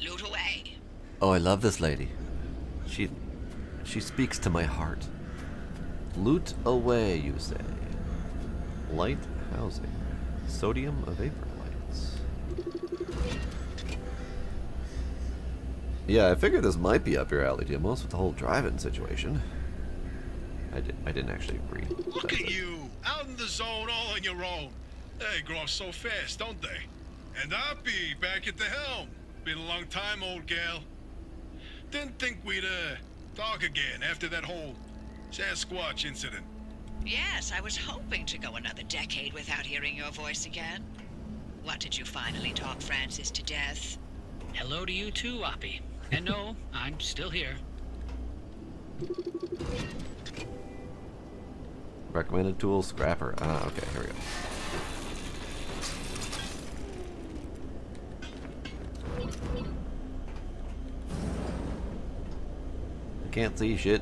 Speaker 5: loot away.
Speaker 1: Oh, I love this lady. She speaks to my heart. Loot away, you say. Light housing. Sodium vapor lights. Yeah, I figured this might be up your alley, Demos, with the whole drive-in situation. I didn't actually agree.
Speaker 6: Look at you, out in the zone all on your own. They grow up so fast, don't they? And Oppie, back at the helm. Been a long time, old gal. Didn't think we'd, talk again after that whole Sasquatch incident.
Speaker 5: Yes, I was hoping to go another decade without hearing your voice again. What, did you finally talk Francis to death?
Speaker 3: Hello to you too, Oppie. And no, I'm still here.
Speaker 1: Recommended tool, scrapper. Ah, okay, here we go. I can't see shit.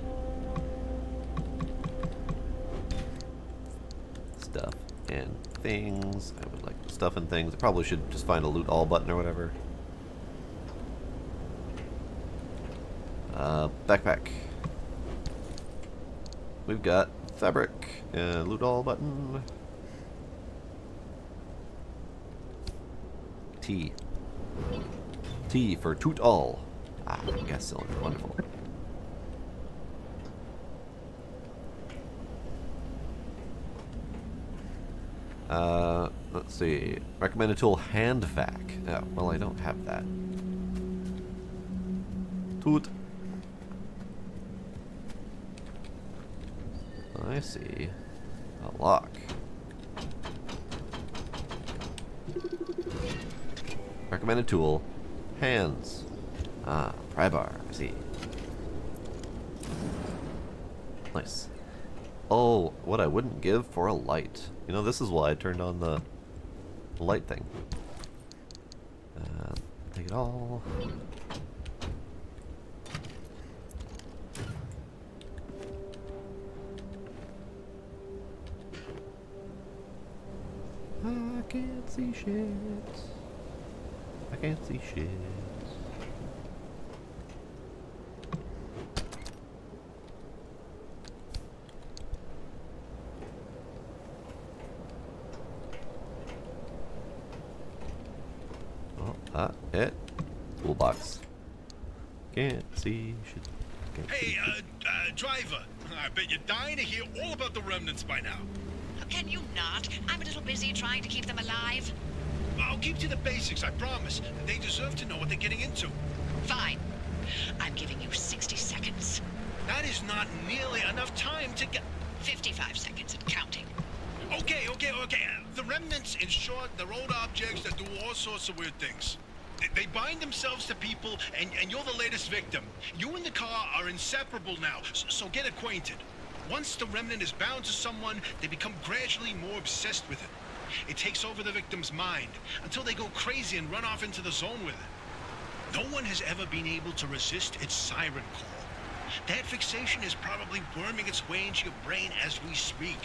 Speaker 1: Stuff and things. I would like stuff and things. I probably should just find a loot all button or whatever. Backpack. We've got fabric. Loot all button. T. T for toot all. Ah, gas cylinder. Wonderful. Let's see. Recommended tool, hand vac. Oh, well, I don't have that. Toot. I see. A lock. Recommended tool, hands. Ah, pry bar. I see. Nice. Oh, what I wouldn't give for a light. You know, this is why I turned on the light thing. Take it all. I can't see shit. I can't see shit. It. Toolbox. Can't see shit. Can't see
Speaker 6: Hey,
Speaker 1: shit.
Speaker 6: driver. I bet you're dying to hear all about the remnants by now.
Speaker 5: Can you not? I'm a little busy trying to keep them alive.
Speaker 6: I'll keep to the basics, I promise. They deserve to know what they're getting into.
Speaker 5: Fine. I'm giving you 60 seconds.
Speaker 6: That is not nearly enough time to get...
Speaker 5: 55 seconds and counting.
Speaker 6: Okay. The remnants, in short, they're old objects that do all sorts of weird things. They bind themselves to people, and you're the latest victim. You and the car are inseparable now, so get acquainted. Once the remnant is bound to someone, they become gradually more obsessed with it. It takes over the victim's mind, until they go crazy and run off into the zone with it. No one has ever been able to resist its siren call. That fixation is probably worming its way into your brain as we speak.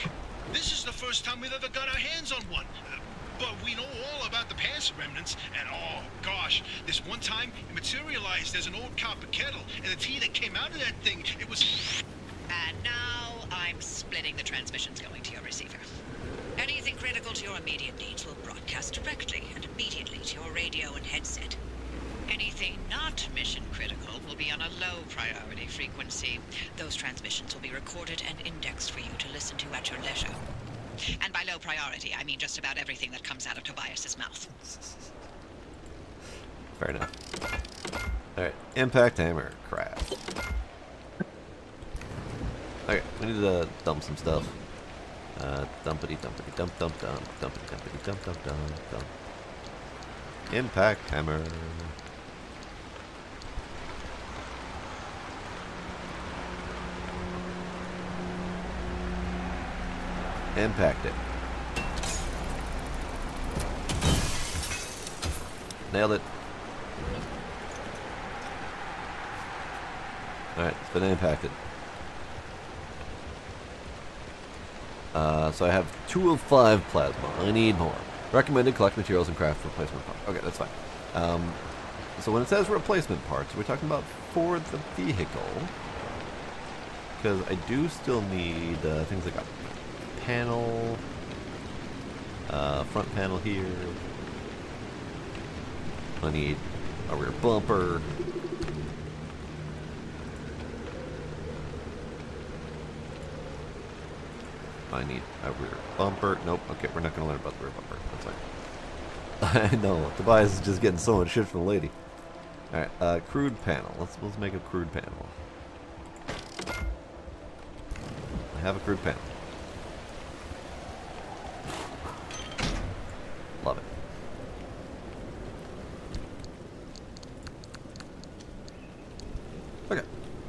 Speaker 6: This is the first time we've ever got our hands on one. But we know all about the past remnants, and oh gosh, this one time it materialized as an old copper kettle, and the tea that came out of that thing, it was...
Speaker 5: And now I'm splitting the transmissions going to your receiver. Anything critical to your immediate needs will broadcast directly and immediately to your radio and headset. Anything not mission critical will be on a low priority frequency. Those transmissions will be recorded and indexed for you to listen to at your leisure. And by low priority, I mean just about everything that comes out of Tobias's mouth.
Speaker 1: Fair enough. Alright, impact hammer. Crap. Okay, we need to dump some stuff. Dumpity dumpity dump dump dump. Dumpity dumpity dump dump dump dump. Impact hammer. Impact it. Nailed it. Alright, it's been impacted. So I have 2 of 5 plasma. I need more. Recommended collect materials and craft replacement parts. Okay, that's fine. So when it says replacement parts, we're talking about for the vehicle. Because I do still need things like a panel, front panel here. I need a rear bumper. I need a rear bumper. Nope. Okay, we're not going to learn about the rear bumper. That's fine. I know. Tobias is just getting so much shit from the lady. Alright, crude panel. Let's make a crude panel. I have a crude panel. Love it. Okay.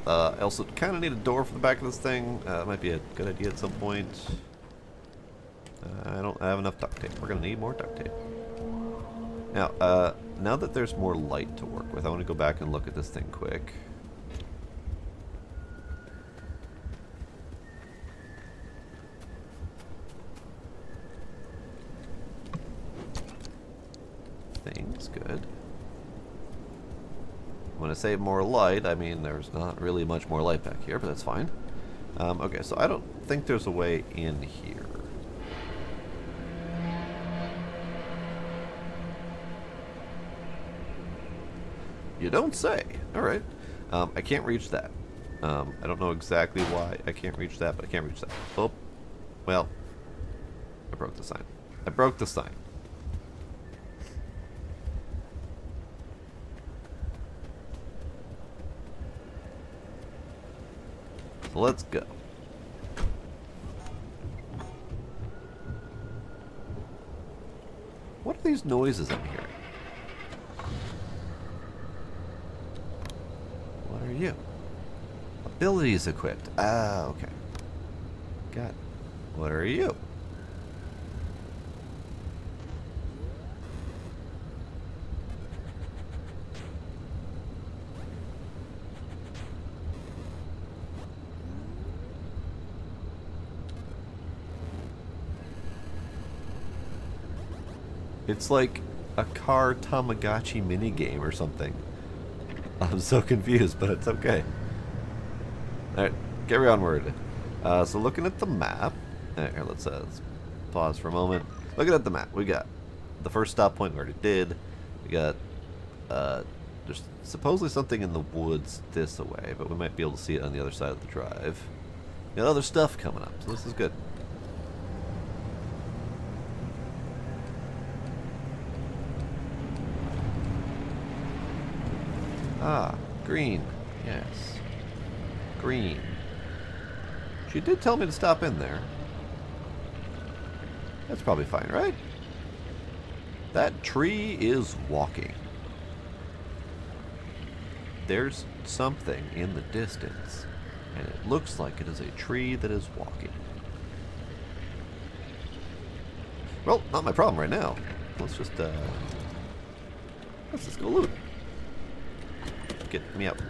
Speaker 1: I also kind of need a door for the back of this thing. That might be a good idea at some point. I don't have enough duct tape. We're going to need more duct tape. Now, now that there's more light to work with, I want to go back and look at this thing quick. Thing's good. When I say more light, I mean there's not really much more light back here, but that's fine. Okay, so I don't think there's a way in here. You don't say. Alright. I can't reach that. I don't know exactly why I can't reach that, but I can't reach that. Oh. Well. I broke the sign. I broke the sign. So let's go. What are these noises I'm hearing? What are you? Abilities equipped. Ah, okay. Got it. What are you? It's like a car Tamagotchi minigame or something. I'm so confused, but it's okay. Alright, carry onward. So looking at the map. Here, let's pause for a moment. Looking at the map, we got the first stop point we already did. We got, there's supposedly something in the woods this way, but we might be able to see it on the other side of the drive. We got other stuff coming up, so this is good. Ah, green. Yes. Green. She did tell me to stop in there. That's probably fine, right? That tree is walking. There's something in the distance, and it looks like it is a tree that is walking. Well, not my problem right now. Let's just go loot. Get me up.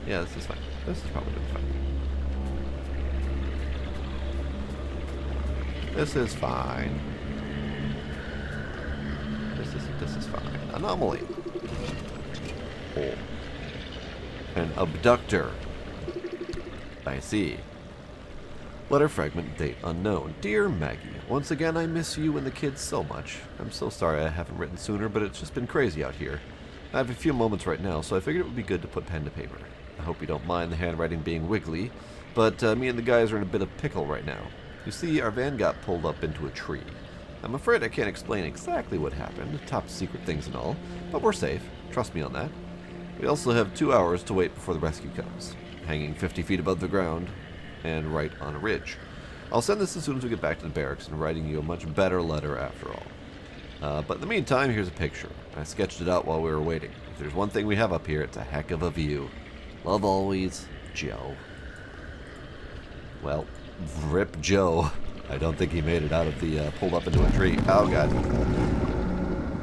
Speaker 1: Yeah, this is fine. This is probably gonna be fine. This is fine. This is fine. Anomaly. Oh. An abductor. I see. Letter fragment, date unknown. Dear Maggie, once again I miss you and the kids so much. I'm so sorry I haven't written sooner, but it's just been crazy out here. I have a few moments right now, so I figured it would be good to put pen to paper. I hope you don't mind the handwriting being wiggly, but me and the guys are in a bit of pickle right now. You see, our van got pulled up into a tree. I'm afraid I can't explain exactly what happened, top secret things and all, but we're safe. Trust me on that. We also have 2 hours to wait before the rescue comes. hanging 50 feet above the ground and right on a ridge. I'll send this as soon as we get back to the barracks and writing you a much better letter after all. But in the meantime, here's a picture. I sketched it out while we were waiting. If there's one thing we have up here, it's a heck of a view. Love always, Joe. Well, rip Joe. I don't think he made it out of the, pulled up into a tree. Oh, God.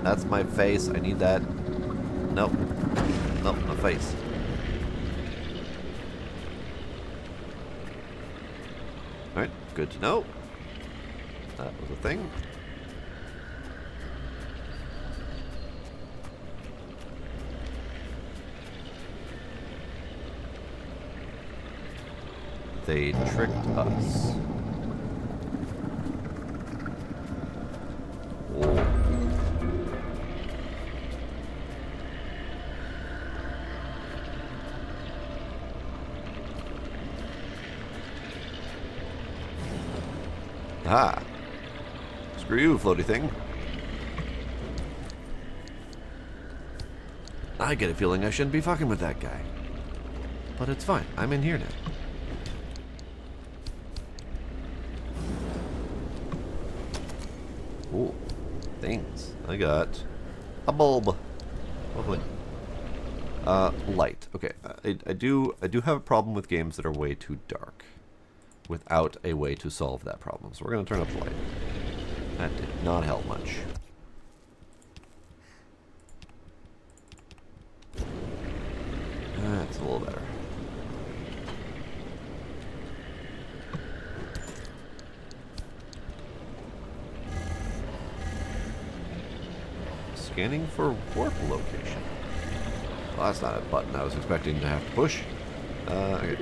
Speaker 1: That's my face. I need that. Nope. Nope, my face. Alright, good to know. That was a thing. They tricked us. Oh. Ah. Screw you, floaty thing. I get a feeling I shouldn't be fucking with that guy. But it's fine. I'm in here now. Ooh, things. I got a bulb. Lovely. Light. Okay, I do have a problem with games that are way too dark, without a way to solve that problem. So we're gonna turn up the light. That did not help much. That's a little better. Scanning for warp location. Well, that's not a button I was expecting to have to push. Okay.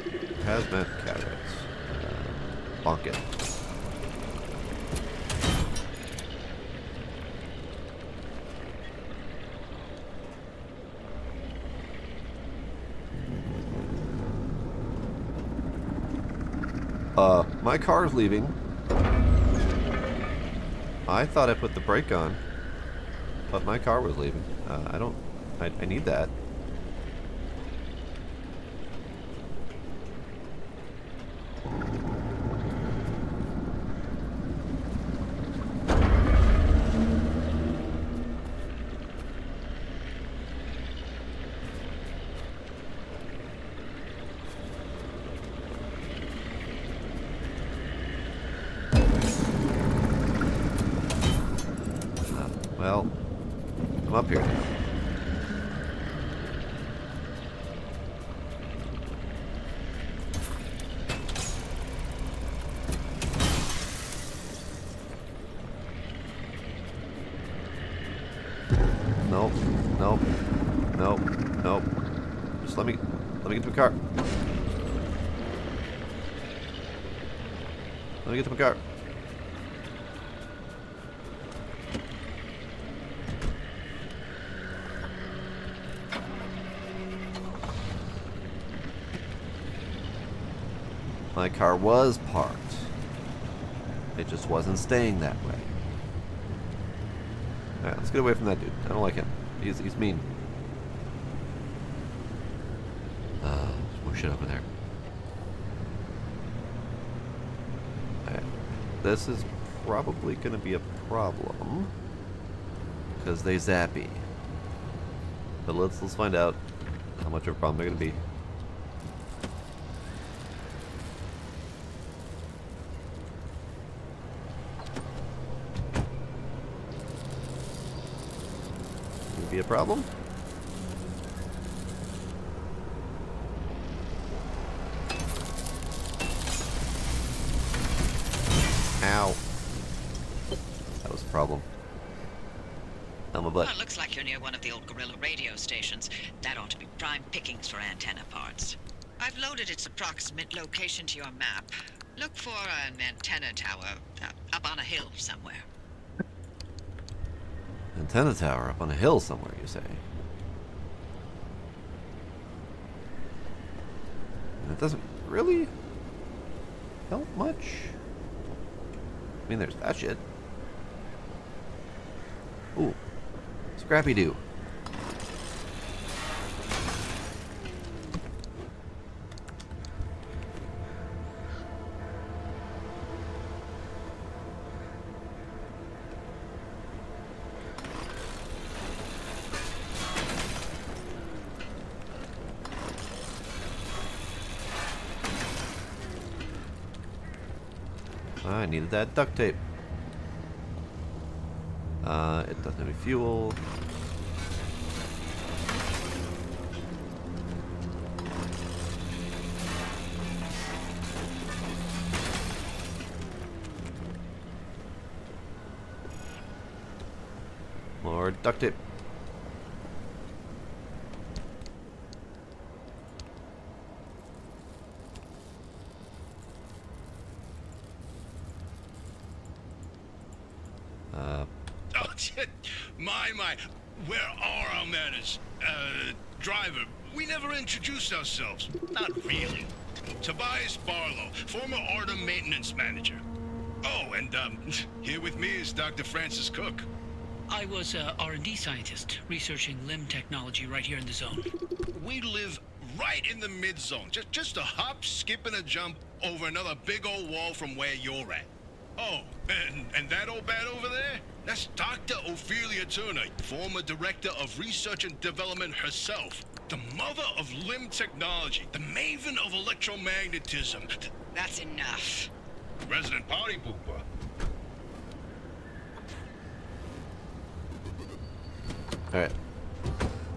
Speaker 1: Hazmat cadets. Bonk it. My car's leaving. I thought I put the brake on. But my car was leaving. I need that. Well, I'm up here now. Nope, nope, nope, nope. Just let me get to my car. Let me get to my car. My car was parked. It just wasn't staying that way. Alright, let's get away from that dude. I don't like him. He's mean. There's more shit over there. Alright. This is probably gonna be a problem. Because they zappy. But let's find out how much of a problem they're gonna be. Be a problem? Ow. That was a problem. My butt.
Speaker 5: Well, it looks like you're near one of the old Gorilla radio stations. That ought to be prime pickings for antenna parts. I've loaded its approximate location to your map. Look for an antenna tower up on a hill somewhere.
Speaker 1: Antenna tower up on a hill somewhere, you say? And it doesn't really help much. I mean, there's that shit. Ooh. Scrappy-Doo. I needed that duct tape. It doesn't have any fuel. More duct tape.
Speaker 6: Oh, my. Where are our manners? Driver, we never introduced ourselves. Not really. Tobias Barlow, former Artem maintenance manager. Oh, and, here with me is Dr. Francis Cook.
Speaker 7: I was a R&D scientist researching limb technology right here in the zone.
Speaker 6: We live right in the mid-zone. Just a hop, skip, and a jump over another big old wall from where you're at. Oh, and that old bat over there? That's Dr. Ophelia Turner, former director of research and development herself. The mother of limb technology, the maven of electromagnetism.
Speaker 5: That's enough.
Speaker 6: Resident party pooper.
Speaker 1: Alright.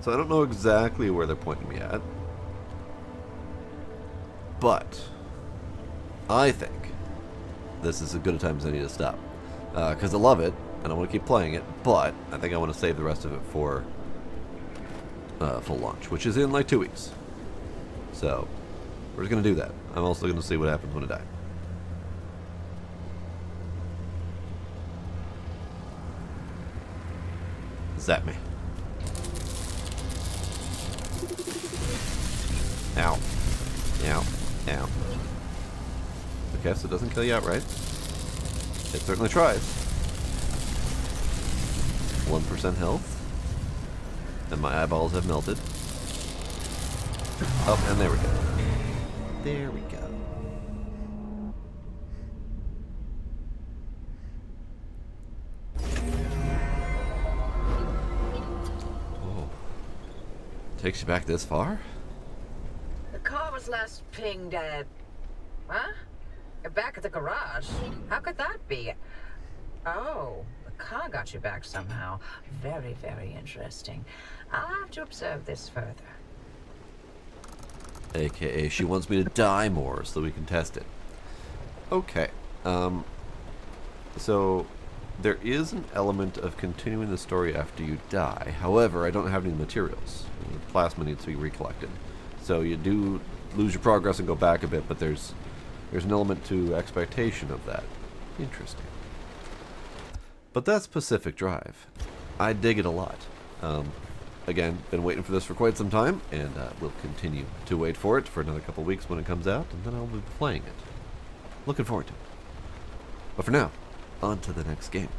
Speaker 1: So I don't know exactly where they're pointing me at. But I think this is as good a time as I need to stop. Because I love it, and I want to keep playing it, but I think I want to save the rest of it for full launch, which is in like 2 weeks. So we're just going to do that. I'm also going to see what happens when I die. Zap me. Ow. Ow. Ow. Okay, so it doesn't kill you outright. It certainly tries. 1% health. And my eyeballs have melted. Oh, and there we go. There we go. Oh. Takes you back this far?
Speaker 4: The car was last pinged at... Huh? Back at the garage? How could that be? Oh, the car got you back somehow. Very, very interesting. I'll have to observe this further.
Speaker 1: AKA, she wants me to die more so we can test it. Okay. So there is an element of continuing the story after you die. However, I don't have any materials. The plasma needs to be recollected. So you do lose your progress and go back a bit, but there's an element to expectation of that. Interesting. But that's Pacific Drive. I dig it a lot. Again, been waiting for this for quite some time, and we'll continue to wait for it for another couple weeks when it comes out, and then I'll be playing it. Looking forward to it. But for now, on to the next game.